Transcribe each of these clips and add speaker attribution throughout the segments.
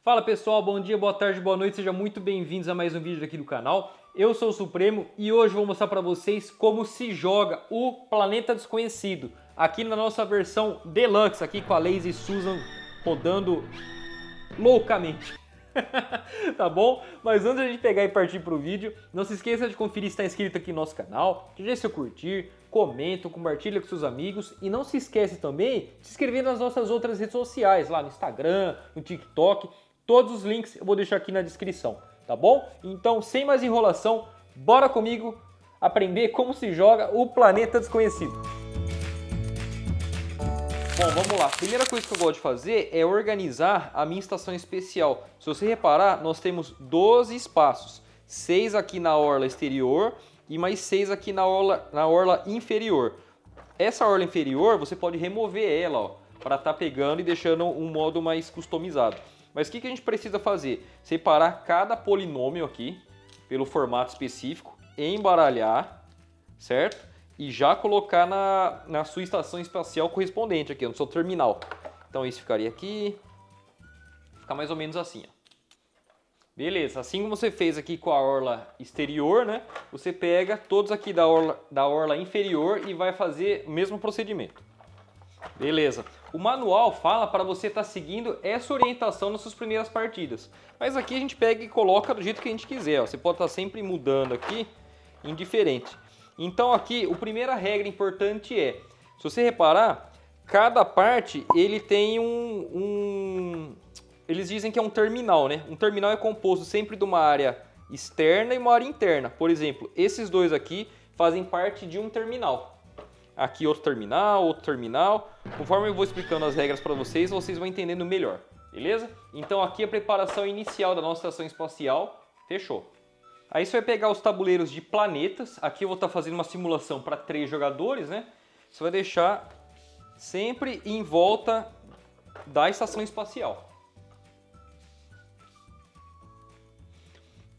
Speaker 1: Fala pessoal, bom dia, boa tarde, boa noite, sejam muito bem-vindos a mais um vídeo aqui do canal. Eu sou o Supremo e hoje vou mostrar para vocês como se joga o Planeta Desconhecido aqui na nossa versão Deluxe, aqui com a Lazy Susan rodando loucamente. Tá bom? Mas antes de a gente pegar e partir pro vídeo, não se esqueça de conferir se está inscrito aqui no nosso canal, deixe seu curtir, comenta, compartilha com seus amigos e não se esquece também de se inscrever nas nossas outras redes sociais, lá no Instagram, no TikTok, todos os links eu vou deixar aqui na descrição, tá bom? Então, sem mais enrolação, bora comigo aprender como se joga o Planeta Desconhecido. Bom, vamos lá. A primeira coisa que eu gosto de fazer é organizar a minha estação especial. Se você reparar, nós temos 12 espaços. 6 aqui na orla exterior e mais 6 aqui na orla inferior. Essa orla inferior, você pode remover ela, ó, para estar pegando e deixando um modo mais customizado. Mas o que a gente precisa fazer? Separar cada polinômio aqui pelo formato específico, embaralhar, certo? E já colocar na sua estação espacial correspondente aqui, no seu terminal. Então isso ficaria aqui, fica mais ou menos assim, ó. Beleza, assim como você fez aqui com a orla exterior, né? Você pega todos aqui da orla inferior e vai fazer o mesmo procedimento. Beleza. O manual fala para você estar seguindo essa orientação nas suas primeiras partidas. Mas aqui a gente pega e coloca do jeito que a gente quiser, ó. Você pode estar sempre mudando aqui, indiferente. Então aqui, a primeira regra importante é, se você reparar, cada parte ele tem eles dizem que é um terminal, né? Um terminal é composto sempre de uma área externa e uma área interna. Por exemplo, esses dois aqui fazem parte de um terminal. Aqui outro terminal. Conforme eu vou explicando as regras para vocês, vocês vão entendendo melhor, beleza? Então aqui a preparação inicial da nossa estação espacial, fechou. Aí você vai pegar os tabuleiros de planetas, aqui eu vou estar fazendo uma simulação para 3 jogadores, né? Você vai deixar sempre em volta da estação espacial.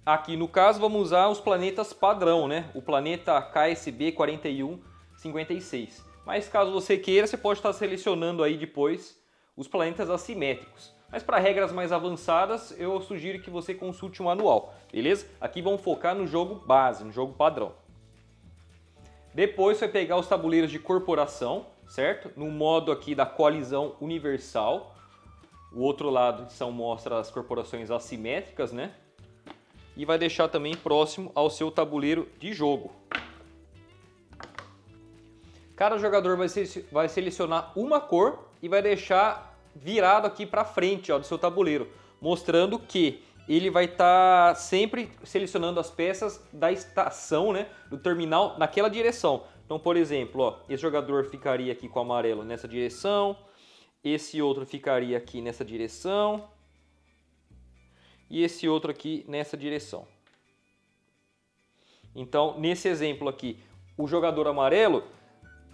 Speaker 1: Aqui no caso vamos usar os planetas padrão, né? O planeta KSB 4156. Mas caso você queira, você pode estar selecionando aí depois os planetas assimétricos. Mas para regras mais avançadas, eu sugiro que você consulte o manual, beleza? Aqui vamos focar no jogo base, no jogo padrão. Depois você vai pegar os tabuleiros de corporação, certo? No modo aqui da coalizão universal. O outro lado mostra as corporações assimétricas, né? E vai deixar também próximo ao seu tabuleiro de jogo. Cada jogador vai selecionar uma cor e vai deixar virado aqui para frente, ó, do seu tabuleiro, mostrando que ele vai estar sempre selecionando as peças da estação, né, do terminal naquela direção. Então, por exemplo, ó, esse jogador ficaria aqui com o amarelo nessa direção, esse outro ficaria aqui nessa direção e esse outro aqui nessa direção. Então, nesse exemplo aqui, o jogador amarelo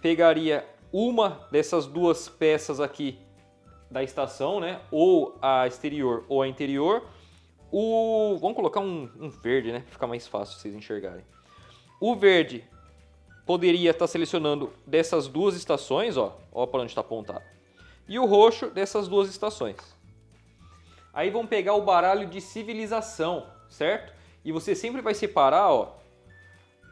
Speaker 1: pegaria uma dessas duas peças aqui da estação, né? Ou a exterior ou a interior. Vamos colocar um verde, né? Pra ficar mais fácil vocês enxergarem. O verde poderia estar selecionando dessas duas estações, ó para onde está apontado. E o roxo dessas duas estações. Aí vamos pegar o baralho de civilização, certo? E você sempre vai separar, ó.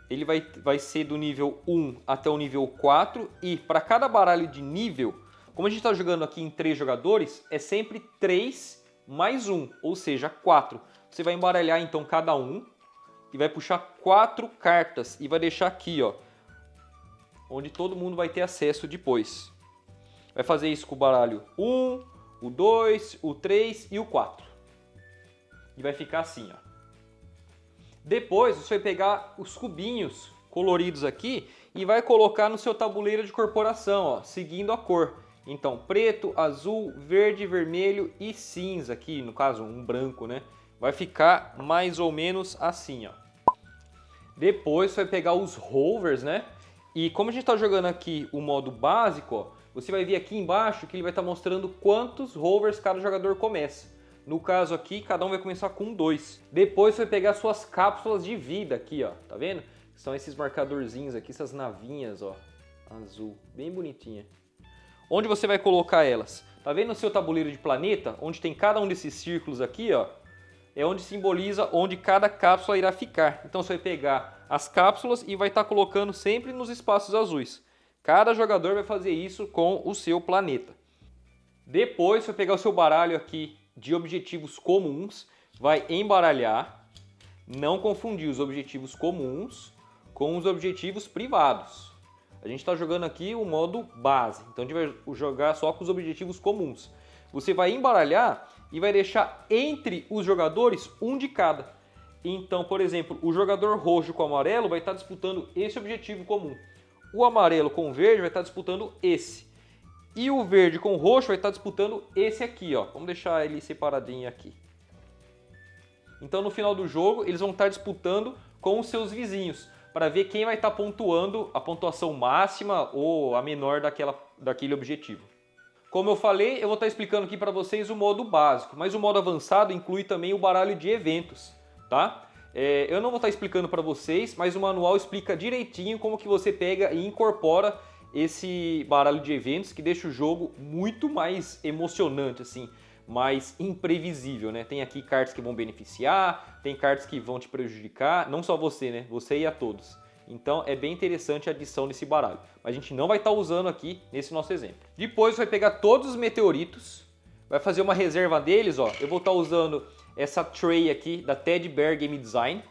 Speaker 1: Ele vai ser do nível 1 até o nível 4. E para cada baralho de nível, como a gente está jogando aqui em 3 jogadores, é sempre 3 mais 1, ou seja, 4. Você vai embaralhar então cada um e vai puxar 4 cartas e vai deixar aqui, ó, onde todo mundo vai ter acesso depois. Vai fazer isso com o baralho 1, o 2, o 3 e o 4. E vai ficar assim, ó. Depois você vai pegar os cubinhos coloridos aqui e vai colocar no seu tabuleiro de corporação, ó, seguindo a cor. Então, preto, azul, verde, vermelho e cinza aqui, no caso, um branco, né? Vai ficar mais ou menos assim, ó. Depois você vai pegar os rovers, né? E como a gente está jogando aqui o modo básico, ó, você vai ver aqui embaixo que ele vai estar mostrando quantos rovers cada jogador começa. No caso aqui, cada um vai começar com 2. Depois você vai pegar suas cápsulas de vida aqui, ó. Tá vendo? São esses marcadorzinhos aqui, essas navinhas, ó. Azul, bem bonitinha. Onde você vai colocar elas? Tá vendo o seu tabuleiro de planeta, onde tem cada um desses círculos aqui, ó? É onde simboliza onde cada cápsula irá ficar. Então você vai pegar as cápsulas e vai estar colocando sempre nos espaços azuis. Cada jogador vai fazer isso com o seu planeta. Depois você vai pegar o seu baralho aqui de objetivos comuns, vai embaralhar, não confundir os objetivos comuns com os objetivos privados. A gente está jogando aqui o modo base, então a gente vai jogar só com os objetivos comuns. Você vai embaralhar e vai deixar entre os jogadores um de cada. Então, por exemplo, o jogador roxo com o amarelo vai estar disputando esse objetivo comum. O amarelo com o verde vai estar disputando esse. E o verde com o roxo vai estar disputando esse aqui, ó. Vamos deixar ele separadinho aqui. Então, no final do jogo, eles vão estar disputando com os seus vizinhos, para ver quem vai estar pontuando a pontuação máxima ou a menor daquele objetivo. Como eu falei, eu vou estar explicando aqui para vocês o modo básico, mas o modo avançado inclui também o baralho de eventos, tá? Eu não vou estar explicando para vocês, mas o manual explica direitinho como que você pega e incorpora esse baralho de eventos, que deixa o jogo muito mais emocionante, assim, mais imprevisível, né? Tem aqui cartas que vão beneficiar, tem cartas que vão te prejudicar, não só você, né? Você e a todos. Então é bem interessante a adição desse baralho. Mas a gente não vai estar usando aqui nesse nosso exemplo. Depois você vai pegar todos os meteoritos, vai fazer uma reserva deles, ó. Eu vou estar usando essa tray aqui da Teddy Bear Game Design.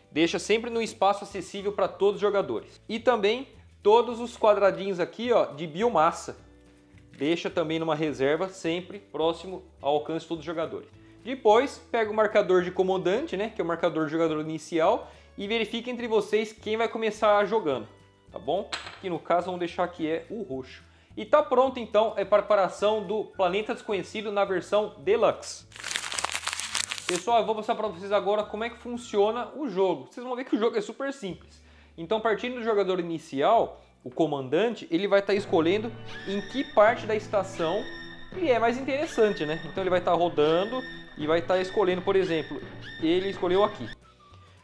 Speaker 1: Deixa sempre no espaço acessível para todos os jogadores. E também todos os quadradinhos aqui, ó, de biomassa. Deixa também numa reserva, sempre próximo ao alcance de todos os jogadores. Depois, pega o marcador de comandante, né, que é o marcador de jogador inicial, e verifica entre vocês quem vai começar jogando, tá bom? Que no caso vamos deixar que é o roxo. E tá pronto então a preparação do Planeta Desconhecido na versão Deluxe. Pessoal, eu vou mostrar para vocês agora como é que funciona o jogo. Vocês vão ver que o jogo é super simples. Então, partindo do jogador inicial, o comandante, ele vai estar escolhendo em que parte da estação ele é mais interessante, né? Então ele vai estar rodando e vai estar escolhendo, por exemplo, ele escolheu aqui.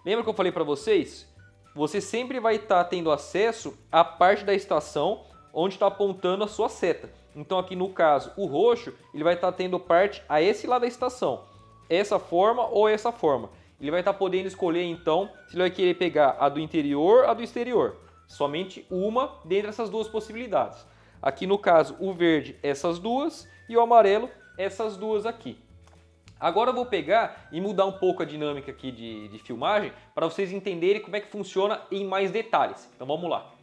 Speaker 1: Lembra que eu falei para vocês? Você sempre vai estar tendo acesso à parte da estação onde está apontando a sua seta. Então aqui no caso, o roxo, ele vai estar tendo parte a esse lado da estação. Essa forma ou essa forma. Ele vai estar podendo escolher então se ele vai querer pegar a do interior ou a do exterior. Somente uma dentre essas duas possibilidades. Aqui no caso, o verde, essas duas, e o amarelo, essas duas aqui. Agora eu vou pegar e mudar um pouco a dinâmica aqui de filmagem para vocês entenderem como é que funciona em mais detalhes. Então vamos lá.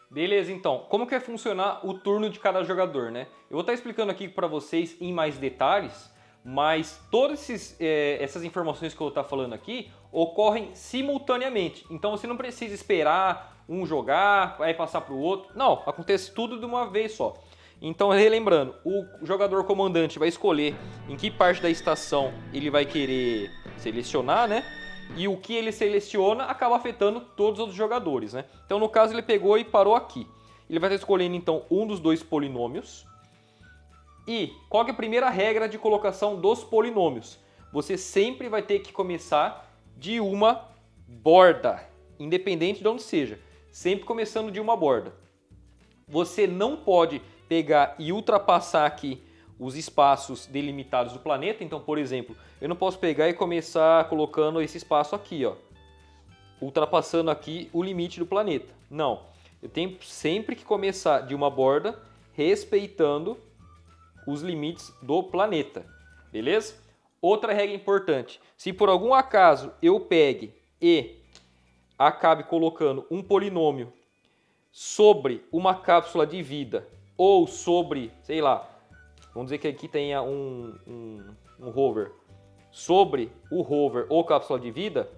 Speaker 1: Beleza, então, como que vai funcionar o turno de cada jogador, né? Eu vou estar explicando aqui para vocês em mais detalhes, mas todas essas informações que eu vou estar falando aqui ocorrem simultaneamente. Então você não precisa esperar um jogar, aí passar para o outro. Não, acontece tudo de uma vez só. Então, relembrando, o jogador comandante vai escolher em que parte da estação ele vai querer selecionar, né? E o que ele seleciona acaba afetando todos os outros jogadores, né? Então, no caso, ele pegou e parou aqui. Ele vai estar escolhendo, então, um dos dois polinômios. E qual que é a primeira regra de colocação dos polinômios? Você sempre vai ter que começar de uma borda, independente de onde seja. Sempre começando de uma borda. Você não pode pegar e ultrapassar aqui os espaços delimitados do planeta. Então, por exemplo, eu não posso pegar e começar colocando esse espaço aqui, ó, ultrapassando aqui o limite do planeta. Não, eu tenho sempre que começar de uma borda respeitando os limites do planeta, beleza? Outra regra importante, se por algum acaso eu pegue e acabe colocando um polinômio sobre uma cápsula de vida ou sobre, sei lá, vamos dizer que aqui tenha um rover, sobre o rover ou cápsula de vida,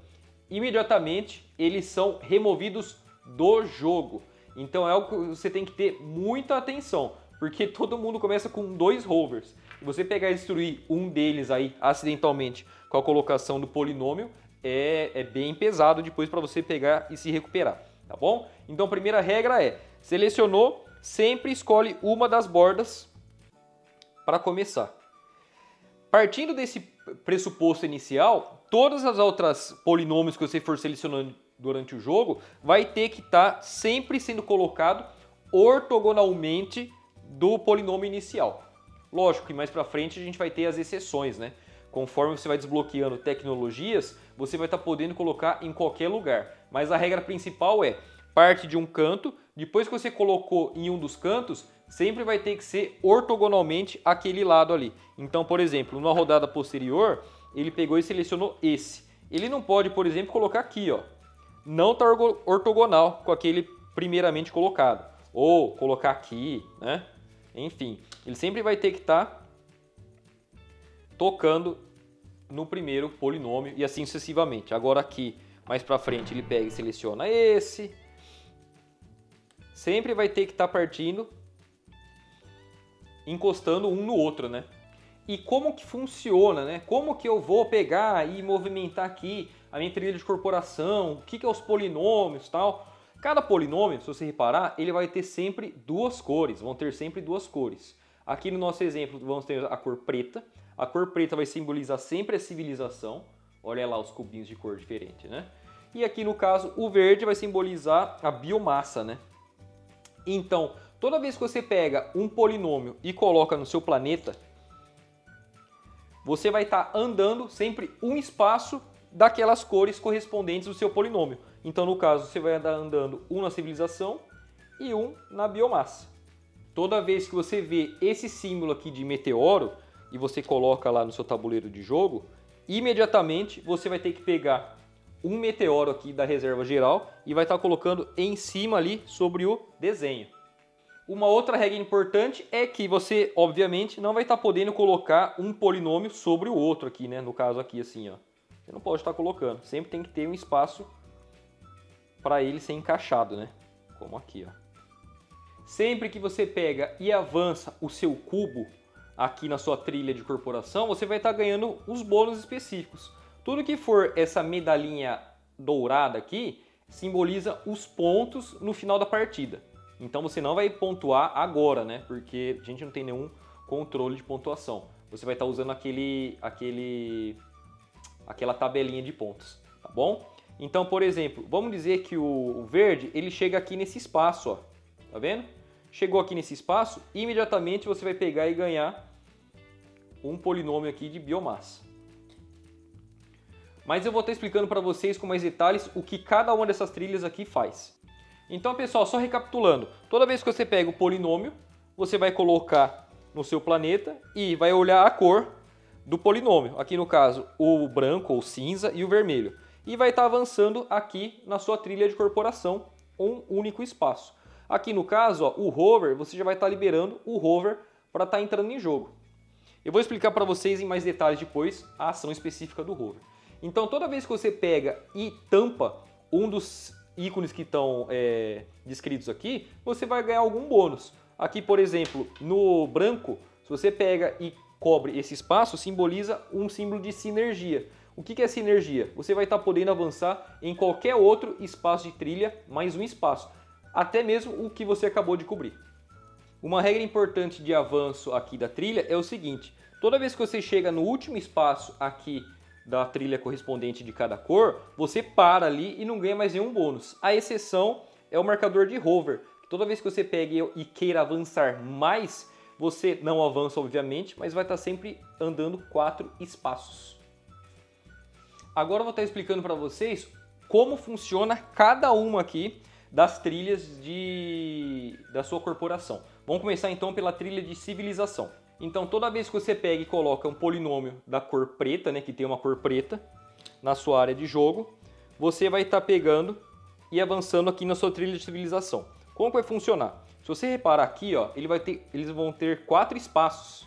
Speaker 1: imediatamente eles são removidos do jogo. Então é algo que você tem que ter muita atenção, porque todo mundo começa com 2 rovers. E você pegar e destruir um deles aí acidentalmente com a colocação do polinômio é bem pesado depois para você pegar e se recuperar, tá bom? Então a primeira regra é, selecionou, sempre escolhe uma das bordas para começar. Partindo desse pressuposto inicial, todas as outras polinômios que você for selecionando durante o jogo vai ter que estar sempre sendo colocado ortogonalmente do polinômio inicial. Lógico que mais para frente a gente vai ter as exceções, né? Conforme você vai desbloqueando tecnologias, você vai estar podendo colocar em qualquer lugar. Mas a regra principal é, parte de um canto, depois que você colocou em um dos cantos, sempre vai ter que ser ortogonalmente aquele lado ali. Então, por exemplo, numa rodada posterior, ele pegou e selecionou esse. Ele não pode, por exemplo, colocar aqui, ó. Não está ortogonal com aquele primeiramente colocado. Ou colocar aqui, né? Enfim, ele sempre vai ter que estar tocando no primeiro polinômio e assim sucessivamente. Agora aqui, mais para frente, ele pega e seleciona esse. Sempre vai ter que estar partindo, encostando um no outro, né? E como que funciona, né? Como que eu vou pegar e movimentar aqui a minha trilha de corporação? O que é os polinômios e tal? Cada polinômio, se você reparar, ele vai ter sempre duas cores, vão ter sempre duas cores. Aqui no nosso exemplo, vamos ter a cor preta. A cor preta vai simbolizar sempre a civilização. Olha lá os cubinhos de cor diferente, né? E aqui no caso, o verde vai simbolizar a biomassa, né? Então, toda vez que você pega um polinômio e coloca no seu planeta, você vai estar andando sempre um espaço daquelas cores correspondentes do seu polinômio. Então, no caso, você vai andando um na civilização e um na biomassa. Toda vez que você vê esse símbolo aqui de meteoro e você coloca lá no seu tabuleiro de jogo, imediatamente você vai ter que pegar um meteoro aqui da reserva geral e vai estar colocando em cima ali sobre o desenho. Uma outra regra importante é que você, obviamente, não vai estar podendo colocar um polinômio sobre o outro aqui, né? No caso aqui, assim, ó. Você não pode estar colocando. Sempre tem que ter um espaço para ele ser encaixado, né? Como aqui, ó. Sempre que você pega e avança o seu cubo aqui na sua trilha de corporação, você vai estar ganhando os bônus específicos. Tudo que for essa medalhinha dourada aqui simboliza os pontos no final da partida. Então você não vai pontuar agora, né? Porque a gente não tem nenhum controle de pontuação. Você vai estar usando aquela tabelinha de pontos, tá bom? Então, por exemplo, vamos dizer que o verde, ele chega aqui nesse espaço, ó. Tá vendo? Chegou aqui nesse espaço, imediatamente você vai pegar e ganhar um polinômio aqui de biomassa. Mas eu vou estar explicando para vocês com mais detalhes o que cada uma dessas trilhas aqui faz. Então, pessoal, só recapitulando. Toda vez que você pega o polinômio, você vai colocar no seu planeta e vai olhar a cor do polinômio. Aqui no caso, o branco ou cinza e o vermelho. E vai estar avançando aqui na sua trilha de corporação, um único espaço. Aqui no caso, ó, o hover, você já vai estar liberando o hover para estar entrando em jogo. Eu vou explicar para vocês em mais detalhes depois a ação específica do hover. Então, toda vez que você pega e tampa um dos ícones que estão descritos aqui, você vai ganhar algum bônus. Aqui, por exemplo, no branco, se você pega e cobre esse espaço, simboliza um símbolo de sinergia. O que é sinergia? Você vai estar podendo avançar em qualquer outro espaço de trilha, mais um espaço. Até mesmo o que você acabou de cobrir. Uma regra importante de avanço aqui da trilha é o seguinte. Toda vez que você chega no último espaço aqui da trilha correspondente de cada cor, você para ali e não ganha mais nenhum bônus. A exceção é o marcador de hover. Toda vez que você pega e queira avançar mais, você não avança, obviamente, mas vai estar sempre andando 4 espaços. Agora eu vou estar explicando para vocês como funciona cada uma aqui das trilhas da sua corporação. Vamos começar então pela trilha de civilização. Então toda vez que você pega e coloca um polinômio da cor preta, né, que tem uma cor preta, na sua área de jogo, você vai estar pegando e avançando aqui na sua trilha de civilização. Como vai funcionar? Se você reparar aqui, ó, eles vão ter 4 espaços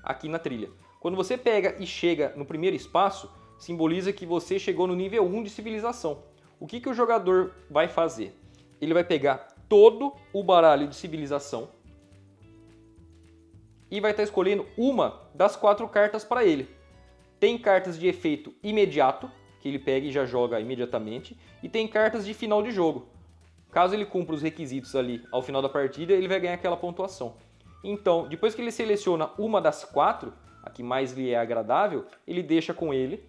Speaker 1: aqui na trilha. Quando você pega e chega no primeiro espaço, simboliza que você chegou no nível 1 de civilização. O que o jogador vai fazer? Ele vai pegar todo o baralho de civilização e vai estar escolhendo uma das 4 cartas para ele. Tem cartas de efeito imediato, que ele pega e já joga imediatamente, e tem cartas de final de jogo. Caso ele cumpra os requisitos ali ao final da partida, ele vai ganhar aquela pontuação. Então, depois que ele seleciona uma das 4, a que mais lhe é agradável, ele deixa com ele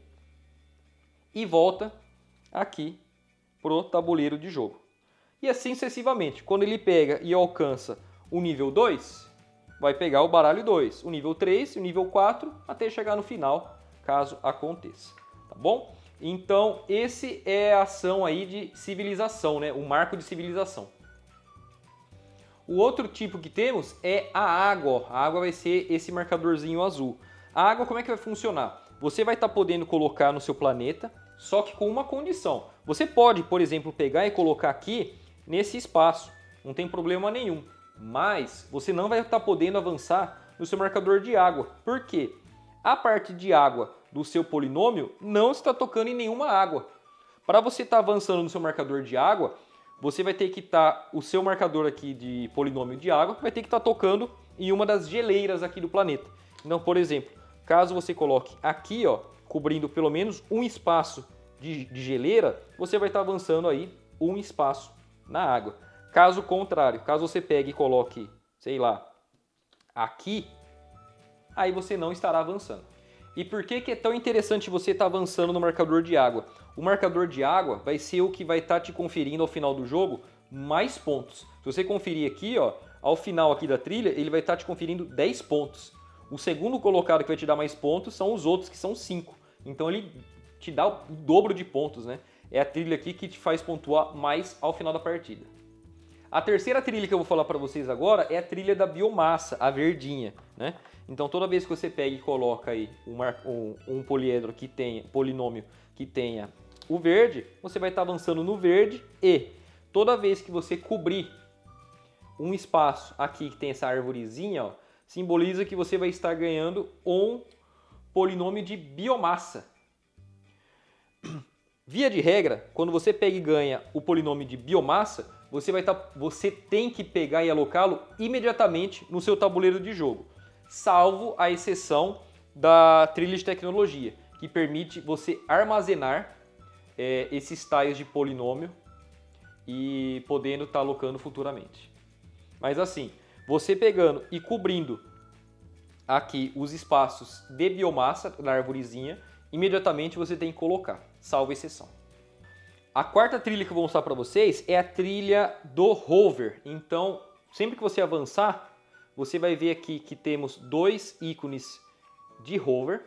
Speaker 1: e volta aqui pro tabuleiro de jogo. E assim sucessivamente. Quando ele pega e alcança o nível 2, vai pegar o baralho 2, o nível 3 e o nível 4, até chegar no final, caso aconteça, tá bom? Então, esse é a ação aí de civilização, né? O marco de civilização. O outro tipo que temos é a água. A água vai ser esse marcadorzinho azul. A água, como é que vai funcionar? Você vai estar podendo colocar no seu planeta, só que com uma condição. Você pode, por exemplo, pegar e colocar aqui nesse espaço, não tem problema nenhum. Mas você não vai estar podendo avançar no seu marcador de água. Por quê? A parte de água do seu polinômio não está tocando em nenhuma água. Para você estar avançando no seu marcador de água, você vai ter que estar, o seu marcador aqui de polinômio de água vai ter que estar tocando em uma das geleiras aqui do planeta. Então, por exemplo, caso você coloque aqui, ó, cobrindo pelo menos um espaço de geleira, você vai estar avançando aí um espaço na água. Caso contrário, caso você pegue e coloque, sei lá, aqui, aí você não estará avançando. E por que é tão interessante você estar avançando no marcador de água? O marcador de água vai ser o que vai estar te conferindo ao final do jogo mais pontos. Se você conferir aqui, ó, ao final aqui da trilha, ele vai estar te conferindo 10 pontos. O segundo colocado que vai te dar mais pontos são os outros, que são 5. Então ele te dá o dobro de pontos, né? É a trilha aqui que te faz pontuar mais ao final da partida. A terceira trilha que eu vou falar para vocês agora é a trilha da biomassa, a verdinha, né? Então toda vez que você pega e coloca aí um poliedro que tenha, polinômio que tenha o verde, você vai estar avançando no verde e toda vez que você cobrir um espaço aqui que tem essa arvorezinha, ó, simboliza que você vai estar ganhando um polinômio de biomassa. Via de regra, quando você pega e ganha o polinômio de biomassa, você tem que pegar e alocá-lo imediatamente no seu tabuleiro de jogo, salvo a exceção da trilha de tecnologia, que permite você armazenar esses tiles de polinômio e podendo estar alocando futuramente. Mas assim, você pegando e cobrindo aqui os espaços de biomassa na arvorezinha, imediatamente você tem que colocar, salvo exceção. A quarta trilha que eu vou mostrar para vocês é a trilha do hover. Então, sempre que você avançar, você vai ver aqui que temos 2 ícones de hover,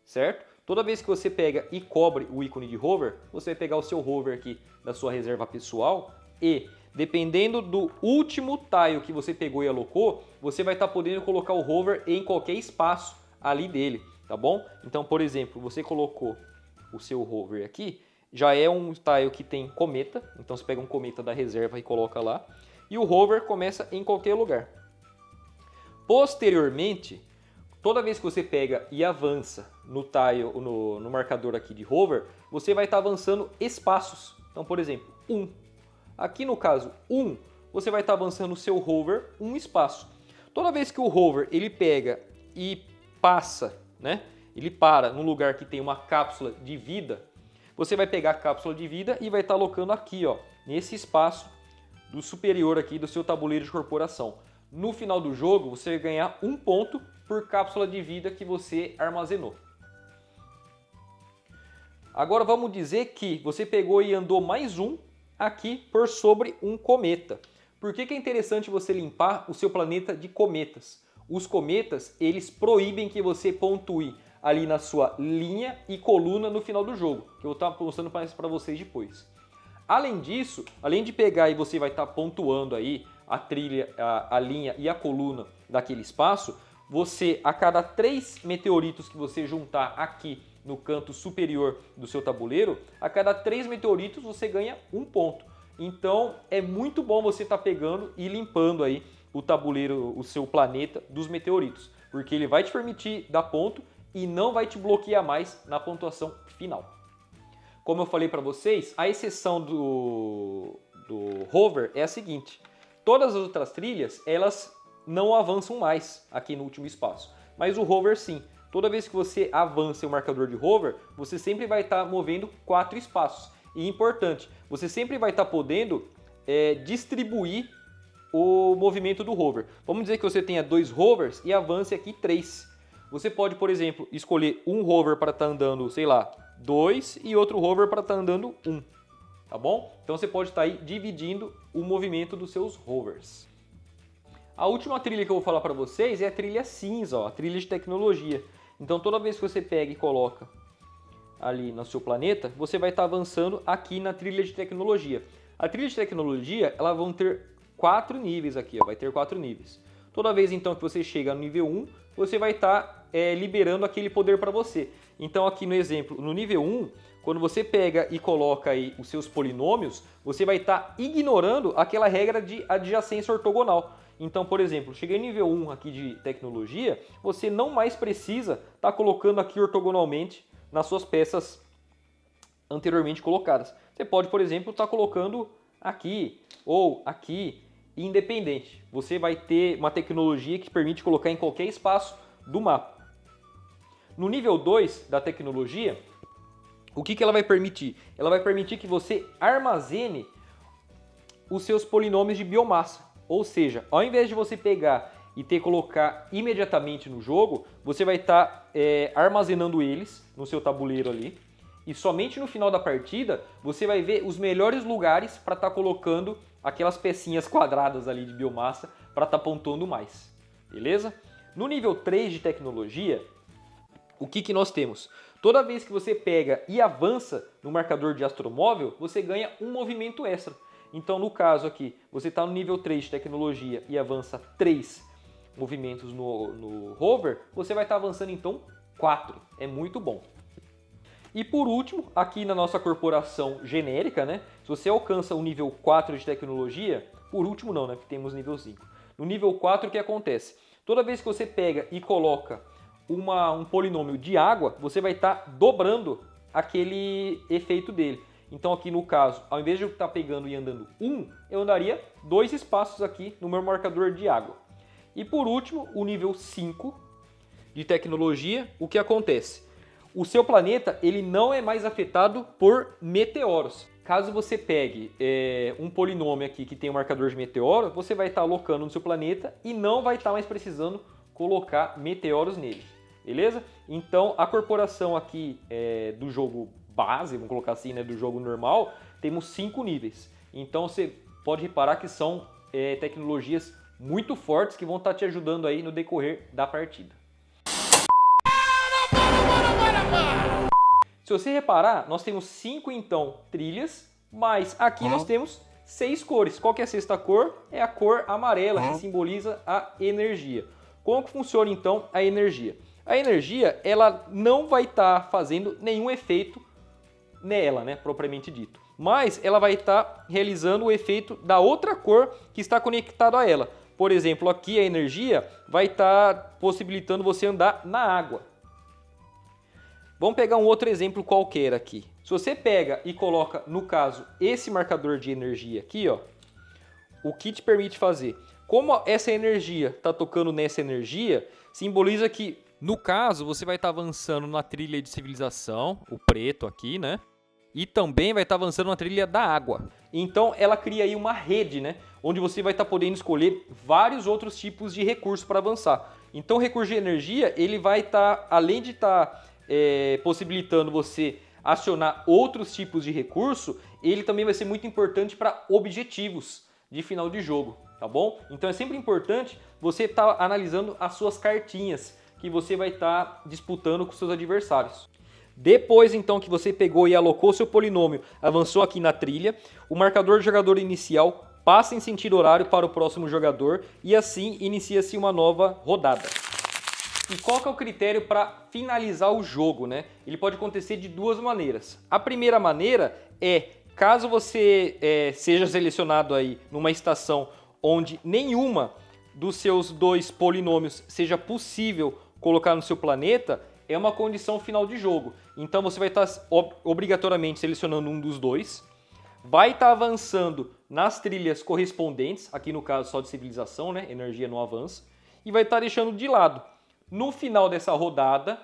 Speaker 1: certo? Toda vez que você pega e cobre o ícone de hover, você vai pegar o seu hover aqui da sua reserva pessoal e, dependendo do último tile que você pegou e alocou, você vai estar podendo colocar o hover em qualquer espaço ali dele, tá bom? Então, por exemplo, você colocou o seu hover aqui, já é um tile que tem cometa, então você pega um cometa da reserva e coloca lá, e o hover começa em qualquer lugar. Posteriormente, toda vez que você pega e avança no tile, no marcador aqui de hover, você vai estar avançando espaços. Então, por exemplo, 1. Aqui no caso 1, você vai estar avançando o seu hover um espaço. Toda vez que o hover ele pega e passa, né? Ele para num lugar que tem uma cápsula de vida, você vai pegar a cápsula de vida e vai estar alocando aqui, ó, nesse espaço do superior aqui do seu tabuleiro de corporação. No final do jogo, você vai ganhar 1 ponto por cápsula de vida que você armazenou. Agora vamos dizer que você pegou e andou mais um aqui por sobre um cometa. Por que é interessante você limpar o seu planeta de cometas? Os cometas, eles proíbem que você pontue ali na sua linha e coluna no final do jogo, que eu vou estar mostrando para vocês depois. Além disso, além de pegar e você vai estar pontuando aí a trilha, a linha e a coluna daquele espaço, você, a cada 3 meteoritos que você juntar aqui no canto superior do seu tabuleiro, a cada 3 meteoritos você ganha 1 ponto. Então é muito bom você estar pegando e limpando aí o tabuleiro, o seu planeta dos meteoritos, porque ele vai te permitir dar ponto e não vai te bloquear mais na pontuação final. Como eu falei para vocês, a exceção do hover é a seguinte: todas as outras trilhas, elas não avançam mais aqui no último espaço, mas o hover sim. Toda vez que você avança o marcador de hover, você sempre vai estar movendo 4 espaços. E importante, você sempre vai estar podendo distribuir o movimento do hover. Vamos dizer que você tenha 2 hovers e avance aqui 3. Você pode, por exemplo, escolher um hover para estar andando, sei lá, 2 e outro hover para estar andando 1. Tá bom? Então você pode estar aí dividindo o movimento dos seus hovers. A última trilha que eu vou falar para vocês é a trilha cinza, ó, a trilha de tecnologia. Então toda vez que você pega e coloca ali no seu planeta, você vai estar avançando aqui na trilha de tecnologia. A trilha de tecnologia, ela vão ter 4 níveis aqui, ó, vai ter 4 níveis. Toda vez então que você chega no nível 1, você vai estar liberando aquele poder para você. Então aqui no exemplo, no nível 1, quando você pega e coloca aí os seus polinômios, você vai estar ignorando aquela regra de adjacência ortogonal. Então, por exemplo, cheguei no nível 1 aqui de tecnologia, você não mais precisa estar colocando aqui ortogonalmente nas suas peças anteriormente colocadas. Você pode, por exemplo, estar colocando aqui ou aqui, independente. Você vai ter uma tecnologia que permite colocar em qualquer espaço do mapa. No nível 2 da tecnologia, o que ela vai permitir? Ela vai permitir que você armazene os seus polinômios de biomassa. Ou seja, ao invés de você pegar e ter que colocar imediatamente no jogo, você vai estar armazenando eles no seu tabuleiro ali. E somente no final da partida, você vai ver os melhores lugares para estar colocando aquelas pecinhas quadradas ali de biomassa para estar pontuando mais. Beleza? No nível 3 de tecnologia, o que nós temos? Toda vez que você pega e avança no marcador de astromóvel, você ganha um movimento extra. Então, no caso aqui, você está no nível 3 de tecnologia e avança 3 movimentos no rover, você vai estar avançando então 4. É muito bom. E por último, aqui na nossa corporação genérica, né? Se você alcança o nível 4 de tecnologia, por último não, né? Porque temos nível 5. No nível 4, o que acontece? Toda vez que você pega e coloca um polinômio de água, você vai estar dobrando aquele efeito dele. Então aqui no caso, ao invés de eu estar pegando e andando 1, eu andaria 2 espaços aqui no meu marcador de água. E por último, o nível 5 de tecnologia, o que acontece? O seu planeta ele não é mais afetado por meteoros. Caso você pegue um polinômio aqui que tem um marcador de meteoro, você vai estar alocando no seu planeta e não vai estar mais precisando colocar meteoros nele. Beleza? Então a corporação aqui do jogo base, vamos colocar assim, né, do jogo normal, temos 5 níveis. Então você pode reparar que são tecnologias muito fortes que vão estar te ajudando aí no decorrer da partida. Se você reparar, nós temos 5 então trilhas, mas aqui nós temos 6 cores. Qual que é a sexta cor? É a cor amarela, que simboliza a energia. Como que funciona então a energia? A energia ela não vai estar fazendo nenhum efeito nela, né, propriamente dito. Mas ela vai estar realizando o efeito da outra cor que está conectado a ela. Por exemplo, aqui a energia vai estar possibilitando você andar na água. Vamos pegar um outro exemplo qualquer aqui. Se você pega e coloca, no caso, esse marcador de energia aqui, ó, o que te permite fazer? Como essa energia está tocando nessa energia, simboliza que, no caso, você vai estar avançando na trilha de civilização, o preto aqui, né? E também vai estar avançando na trilha da água. Então, ela cria aí uma rede, né? Onde você vai estar podendo escolher vários outros tipos de recursos para avançar. Então, o recurso de energia, ele vai estar, além de estar possibilitando você acionar outros tipos de recurso, ele também vai ser muito importante para objetivos de final de jogo, tá bom? Então é sempre importante você estar analisando as suas cartinhas que você vai estar disputando com seus adversários. Depois então que você pegou e alocou seu polinômio, avançou aqui na trilha, o marcador de jogador inicial passa em sentido horário para o próximo jogador e assim inicia-se uma nova rodada. E qual que é o critério para finalizar o jogo, né? Ele pode acontecer de duas maneiras. A primeira maneira é, caso você seja selecionado aí numa estação onde nenhuma dos seus 2 polinômios seja possível colocar no seu planeta, é uma condição final de jogo. Então você vai estar obrigatoriamente selecionando um dos 2, vai estar avançando nas trilhas correspondentes, aqui no caso só de civilização, né? Energia não avança, e vai estar deixando de lado. No final dessa rodada,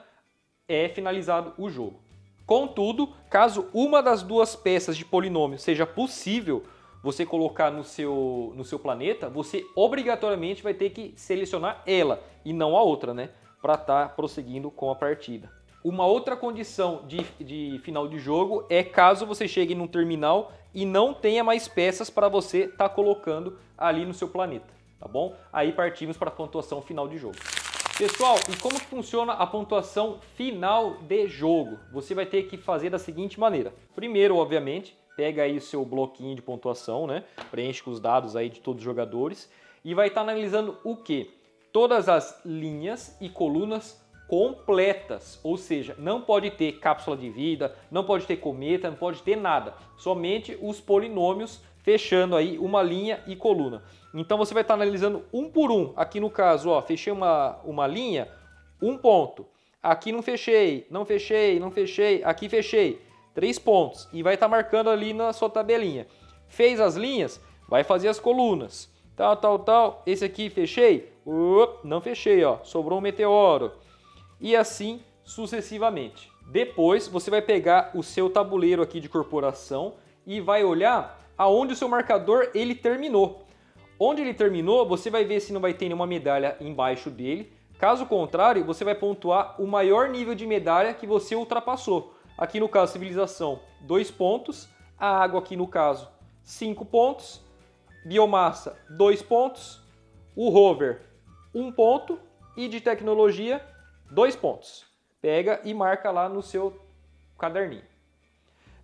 Speaker 1: é finalizado o jogo. Contudo, caso uma das 2 peças de polinômio seja possível você colocar no seu planeta, você obrigatoriamente vai ter que selecionar ela e não a outra, né? Para estar prosseguindo com a partida. Uma outra condição de final de jogo é caso você chegue num terminal e não tenha mais peças para você estar colocando ali no seu planeta. tá bom? Aí partimos para a pontuação final de jogo. Pessoal, e como que funciona a pontuação final de jogo? Você vai ter que fazer da seguinte maneira. Primeiro, obviamente, pega aí o seu bloquinho de pontuação, né? Preenche com os dados aí de todos os jogadores e vai estar analisando o quê? Todas as linhas e colunas completas, ou seja, não pode ter cápsula de vida, não pode ter cometa, não pode ter nada, somente os polinômios fechando aí uma linha e coluna. Então você vai estar analisando um por um. Aqui no caso, ó, fechei uma linha, 1 ponto. Aqui não fechei, não fechei, não fechei, aqui fechei, 3 pontos. E vai estar marcando ali na sua tabelinha. Fez as linhas, vai fazer as colunas. Tal, tal, tal. Esse aqui fechei? Não fechei, ó. Sobrou um meteoro. E assim sucessivamente. Depois você vai pegar o seu tabuleiro aqui de corporação e vai olhar aonde o seu marcador ele terminou. Onde ele terminou, você vai ver se não vai ter nenhuma medalha embaixo dele. Caso contrário, você vai pontuar o maior nível de medalha que você ultrapassou. Aqui no caso, civilização, 2 pontos. A água aqui no caso, 5 pontos. Biomassa, 2 pontos. O rover, 1 ponto. E de tecnologia, 2 pontos. Pega e marca lá no seu caderninho.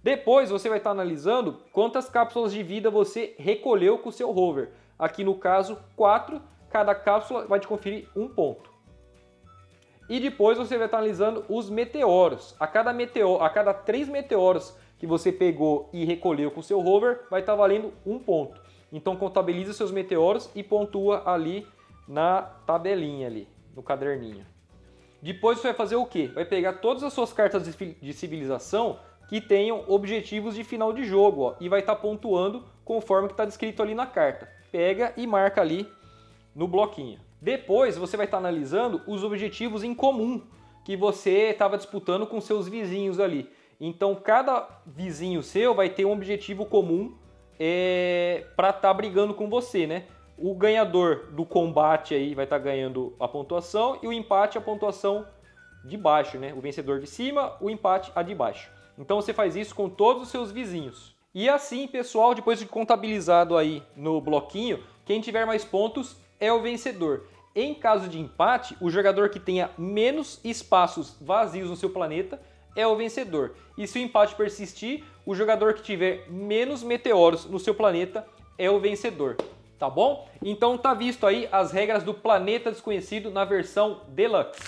Speaker 1: Depois você vai estar analisando quantas cápsulas de vida você recolheu com o seu rover. Aqui no caso, 4. Cada cápsula vai te conferir 1 ponto. E depois você vai estar analisando os meteoros. A cada 3 meteoros que você pegou e recolheu com o seu rover, vai estar valendo 1 ponto. Então contabiliza seus meteoros e pontua ali na tabelinha ali, no caderninho. Depois você vai fazer o quê? Vai pegar todas as suas cartas de civilização que tenham objetivos de final de jogo, ó, e vai estar pontuando conforme que está descrito ali na carta. Pega e marca ali no bloquinho. Depois você vai estar analisando os objetivos em comum que você estava disputando com seus vizinhos ali. Então cada vizinho seu vai ter um objetivo comum para estar brigando com você, né? O ganhador do combate aí vai estar ganhando a pontuação e o empate a pontuação de baixo, né? O vencedor de cima, o empate a de baixo. Então você faz isso com todos os seus vizinhos. E assim, pessoal, depois de contabilizado aí no bloquinho, quem tiver mais pontos é o vencedor. Em caso de empate, o jogador que tenha menos espaços vazios no seu planeta é o vencedor. E se o empate persistir, o jogador que tiver menos meteoros no seu planeta é o vencedor. Tá bom? Então tá visto aí as regras do Planeta Desconhecido na versão Deluxe.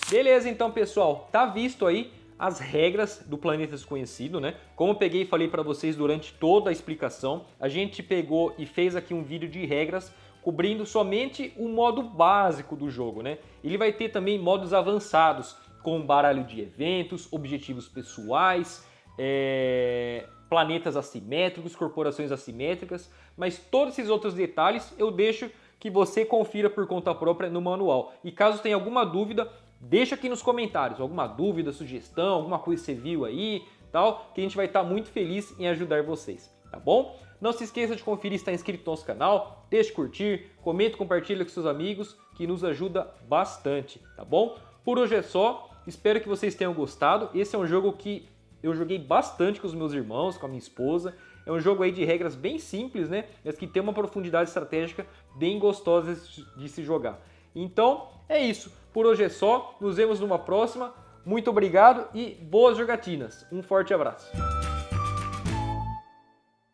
Speaker 1: Beleza, então, pessoal, tá visto aí as regras do Planeta Desconhecido, né? Como eu peguei e falei para vocês durante toda a explicação, a gente pegou e fez aqui um vídeo de regras cobrindo somente o modo básico do jogo, né? Ele vai ter também modos avançados, com baralho de eventos, objetivos pessoais, planetas assimétricos, corporações assimétricas, mas todos esses outros detalhes eu deixo que você confira por conta própria no manual. E caso tenha alguma dúvida, deixa aqui nos comentários, alguma dúvida, sugestão, alguma coisa que você viu aí, tal, que a gente vai estar muito feliz em ajudar vocês, tá bom? Não se esqueça de conferir se está inscrito no nosso canal, deixe curtir, comenta e compartilha com seus amigos, que nos ajuda bastante, tá bom? Por hoje é só, espero que vocês tenham gostado. Esse é um jogo que eu joguei bastante com os meus irmãos, com a minha esposa. É um jogo aí de regras bem simples, né? Mas que tem uma profundidade estratégica bem gostosa de se jogar. Então, é isso. Por hoje é só. Nos vemos numa próxima. Muito obrigado e boas jogatinas. Um forte abraço.